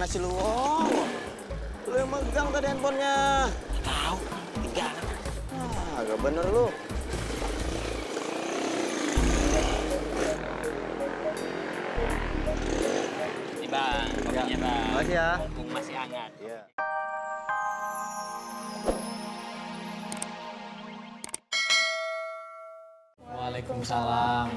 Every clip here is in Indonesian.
sih lu? Wow. Lu yang megang tadi handphonenya. Tahu, tinggal. Agak bener lu. Nih bang, kopinya bang. Makasih ya. Mumpung masih hangat. Iya. Waalaikumsalam.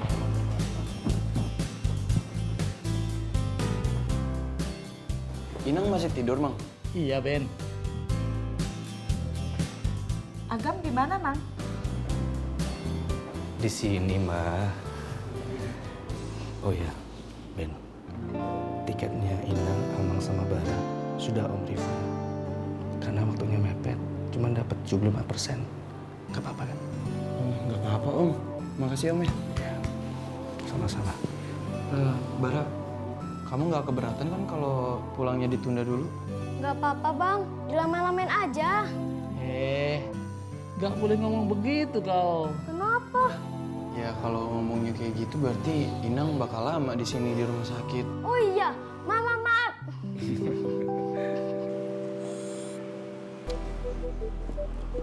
Inang masih tidur, Mang? Iya, Ben. Agam gimana, Mang? Di sini, mah. Oh ya, Ben. Tiketnya Inang, Amang sama Bara sudah Om refund. Karena waktunya mepet, cuma dapat 75%. Gak apa-apa kan? Nggak apa-apa, Om. Makasih, Om ya. Sama-sama. Bara, kamu nggak keberatan kan kalau pulangnya ditunda dulu? Gak apa-apa bang, dilamain-lamain aja. Gak boleh ngomong begitu kau. Kenapa? Ya kalau ngomongnya kayak gitu berarti Inang bakal lama di sini di rumah sakit. Oh iya, mama maaf.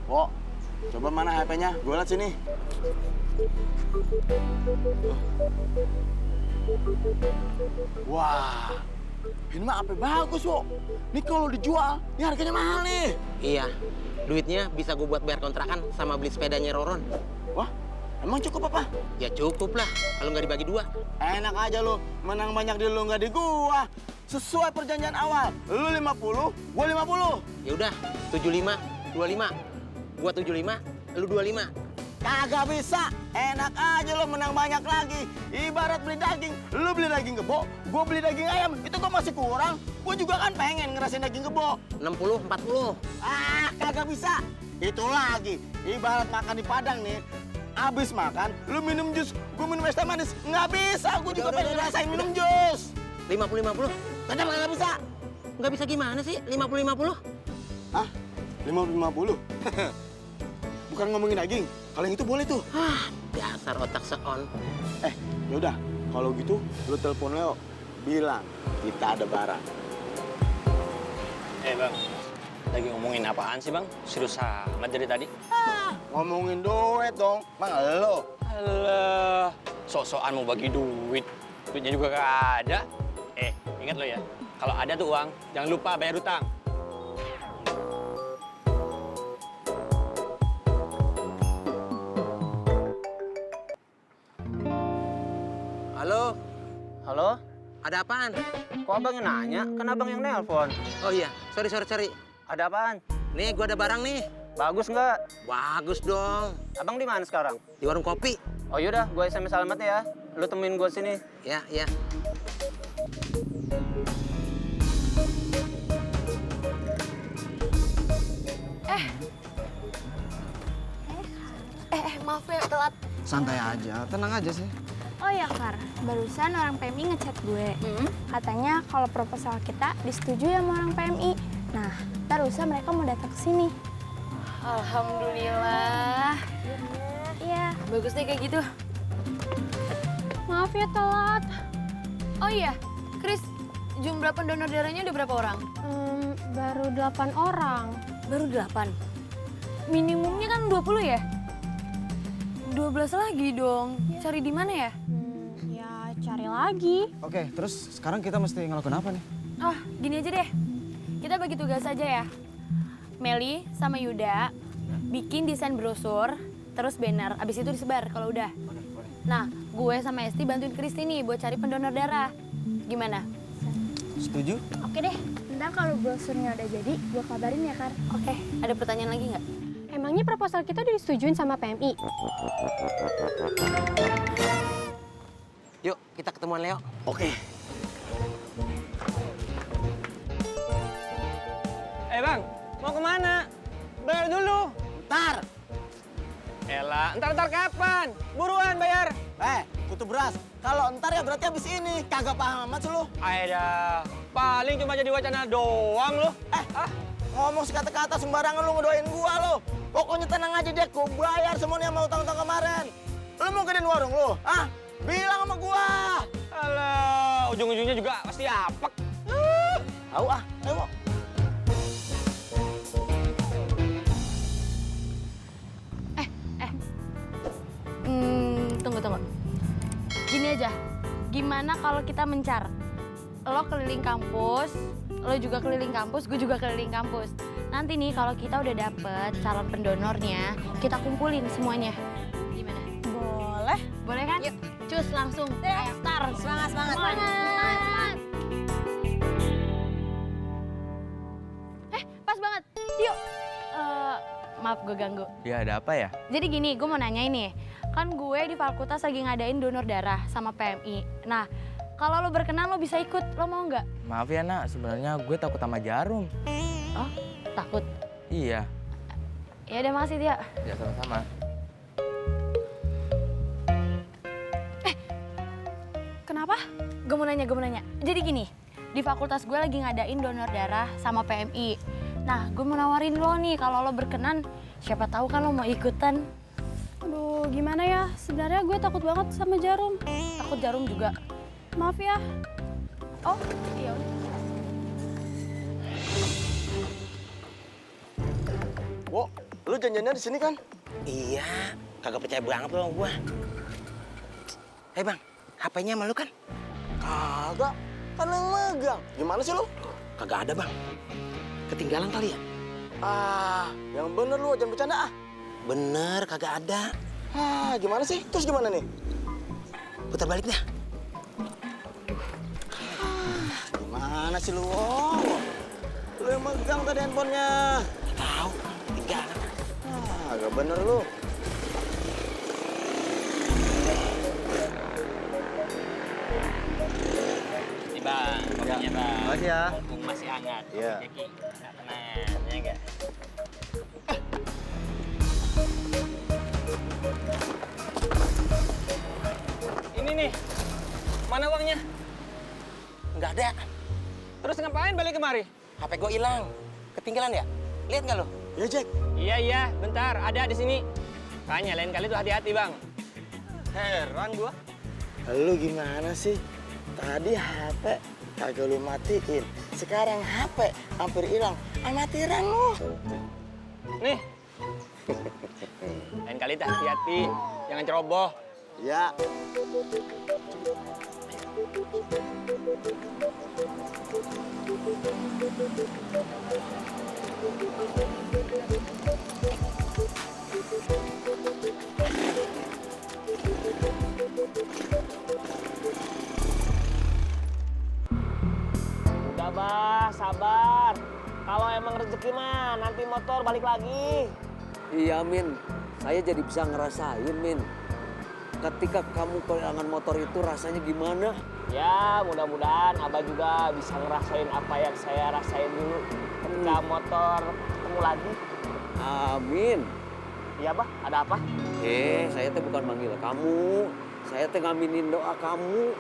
Wo, coba mana HP-nya? Gue liat sini. Wah, ini mah HP bagus, Wo. Ini kalau dijual, ini harganya mahal nih. Iya, duitnya bisa gue buat bayar kontrakan sama beli sepedanya Roron. Wah, emang cukup apa? Ya cukup lah, kalau nggak dibagi dua. Enak aja lu, menang banyak di lu nggak di gua. Sesuai perjanjian awal, lu 50, gua 50. Ya udah, 75, 25. Gua 75, lu 25. Kagak bisa, enak aja lo menang banyak lagi. Ibarat beli daging, lu beli daging kebo, gua beli daging ayam, itu kok masih kurang. Gua juga kan pengen ngerasain daging kebo. 60, 40. Ah, kagak bisa. Itu lagi, ibarat makan di Padang nih. Abis makan, lu minum jus, gua minum es teh manis. Nggak bisa, gua juga pengen ngerasain minum jus. 50, 50. Tetap nggak bisa. Nggak bisa gimana sih, 50, 50? Hah? 50-50? Bukan ngomongin daging, kalau yang itu boleh tuh. Dasar otak seon. Yaudah, kalau gitu lu telepon Leo, bilang kita ada barang. Bang, lagi ngomongin apaan sih bang? Serius amat dari tadi? Ngomongin duit dong, Mang lo. Alah, sok-sokan mau bagi duit. Duitnya juga gak ada. Ingat lo ya, kalau ada tuh uang, jangan lupa bayar utang. Halo, Halo? ada apaan? Kok abang yang nanya? Kan abang yang nelpon. Oh iya, sorry. Ada apaan? Nih, gua ada barang nih. Bagus nggak? Bagus dong. Abang di mana sekarang? Di warung kopi. Oh yaudah, gue SMS alamatnya ya. Lu temuin gue sini. Ya. Maaf ya telat. Santai aja, tenang aja sih. Oh ya Kar, barusan orang PMI ngechat gue. Katanya kalau proposal kita disetujui sama orang PMI. Nah, ntar lusa mereka mau datang ke sini. Alhamdulillah. Iya. Bagus deh kayak gitu. Maaf ya telat. Oh iya, Chris, jumlah pendonor darahnya udah berapa orang? Baru 8 orang. Baru 8. Minimumnya kan 20 ya? 12 lagi dong. Cari di mana ya? Ya cari lagi. Oke, terus sekarang kita mesti ngelakuin apa nih? Gini aja deh. Kita bagi tugas aja ya. Meli sama Yuda bikin desain brosur, terus banner. Abis itu disebar kalau udah. Nah, gue sama Esti bantuin Kristi nih buat cari pendonor darah. Gimana? Setuju? Oke deh. Ntar kalau brosurnya udah jadi, gue kabarin ya Kar. Oke, ada pertanyaan lagi nggak? Emangnya proposal kita udah disetujuin sama PMI? Yuk, kita ketemuan Leo. Oke. Bang, mau kemana? Bayar dulu. Ntar. Ntar kapan? Buruan bayar. Kutu beras. Kalau ntar ya berarti habis ini. Kagak paham amat sih lu. Aida, paling cuma jadi wacana doang lo. Ngomong sekata-kata sembarangan lu ngedoain gua lu. Pokoknya tenang aja deh, gua bayar semuanya sama utang-utang kemarin. Lu mau gedein warung lu? Bilang sama gua. Alah, ujung-ujungnya juga pasti apek. Tahu ah, ayo Mo. Tunggu. Gini aja, gimana kalau kita mencar? Lo keliling kampus, lo juga keliling kampus, gue juga keliling kampus. Nanti nih kalau kita udah dapet calon pendonornya, kita kumpulin semuanya. Gimana? Boleh. Boleh kan? Yuk, cus langsung. Ayo, start. Semangat. Pas banget. Yuk. Maaf gue ganggu. Ya ada apa ya? Jadi gini, gue mau nanya ini. Kan gue di fakultas lagi ngadain donor darah sama PMI. Nah, kalau lo berkenan lo bisa ikut, lo mau nggak? Maaf ya nak, sebenarnya gue takut sama jarum. Oh, takut? Iya. Ya udah makasih Tia. Ya sama-sama. Kenapa? Gue mau nanya. Jadi gini, di fakultas gue lagi ngadain donor darah sama PMI. Nah, gue mau nawarin lo nih, kalau lo berkenan, siapa tahu kan lo mau ikutan. Aduh, gimana ya? Sebenarnya gue takut banget sama jarum. Takut jarum juga. Maaf ya. Oh, iya. Wo, lu janjiannya di sini kan? Iya, kagak percaya banget lo sama gua. Hei bang, HP-nya sama lu kan? Kagak, kan yang megang. Gimana sih lu? Kagak ada bang. Ketinggalan kali ya? Ah, yang bener lu, jangan bercanda ah. Bener, kagak ada. Ah, gimana sih? Terus gimana nih? Putar balik dah. Gimana sih lu? Wo? Lu yang megang tadi handphonenya. Tahu, ketinggalan. Ah, agak bener lu. Nih bang, kopinya bang. Makasih ya. Mumpung masih hangat. Iya. Kopinya Ki. Nggak tenang, ya enggak? Ini nih, mana uangnya? Nggak ada. Terus ngapain balik kemari? HP gua hilang. Ketinggalan ya? Lihat nggak lo? Ya Jack. Iya, bentar, ada di sini. Makanya lain kali tuh hati-hati bang. Heran gua. Lu gimana sih? Tadi HP kagak lu matiin. Sekarang HP hampir hilang. Amatiran lu. Nih. Lain kali tuh hati-hati, jangan ceroboh. Ya. Udah bah, sabar. Kalau emang rezeki mah nanti motor balik lagi. Iya Min, saya jadi bisa ngerasain Min. Ketika kamu kehilangan motor itu rasanya gimana? Ya mudah-mudahan Abah juga bisa ngerasain apa yang saya rasain dulu ketika motor ketemu lagi. Amin. Iya Bah, ada apa? Saya teh bukan manggil kamu. Saya teh ngaminin doa kamu.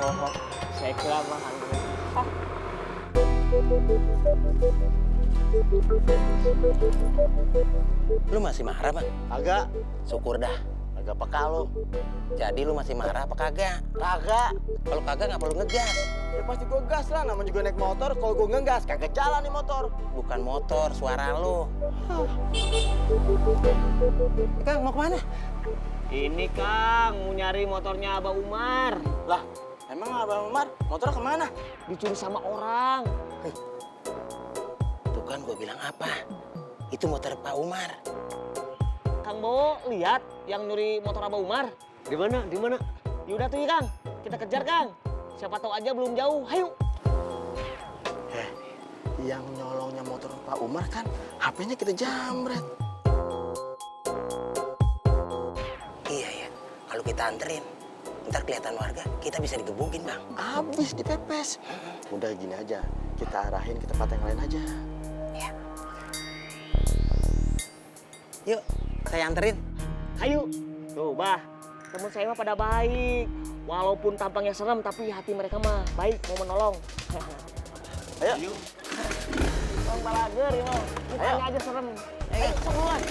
Oh, saya kira mah. Lu masih marah bang? Agak. Syukur dah. Agak peka lu. Jadi lu masih marah apa kagak? Kagak. Kalau kagak nggak perlu ngegas. Ya pasti gue gas lah, namanya juga naik motor. Kalau gue ngegas, kagak jalan nih motor. Bukan motor, suara lu. Kang, mau kemana? Ini Kang, mau nyari motornya Abah Umar. Lah, emang Abang Umar motor kemana? Dicuri sama orang. Tuh kan gue bilang apa? Itu motor Pak Umar. Kang Bo, lihat yang nyuri motor Abah Umar. Di mana? Di mana? Yaudah tuh ya Kang, kita kejar Kang. Siapa tahu aja belum jauh, hayu. Yang nyolongnya motor Pak Umar kan HP-nya kita jambret. Iya ya, kalau kita anterin, ntar kelihatan warga, kita bisa digebukin bang. Abis dipepes. Udah gini aja, kita arahin ke tempat yang lain aja. Ya. Yuk, saya anterin. Hayu. Tuh, Bah. Temen saya mah pada baik. Walaupun tampangnya serem, tapi hati mereka mah baik, mau menolong. Ayo. Bang Balager, ya. Mukanya aja serem. Ayo, keluar.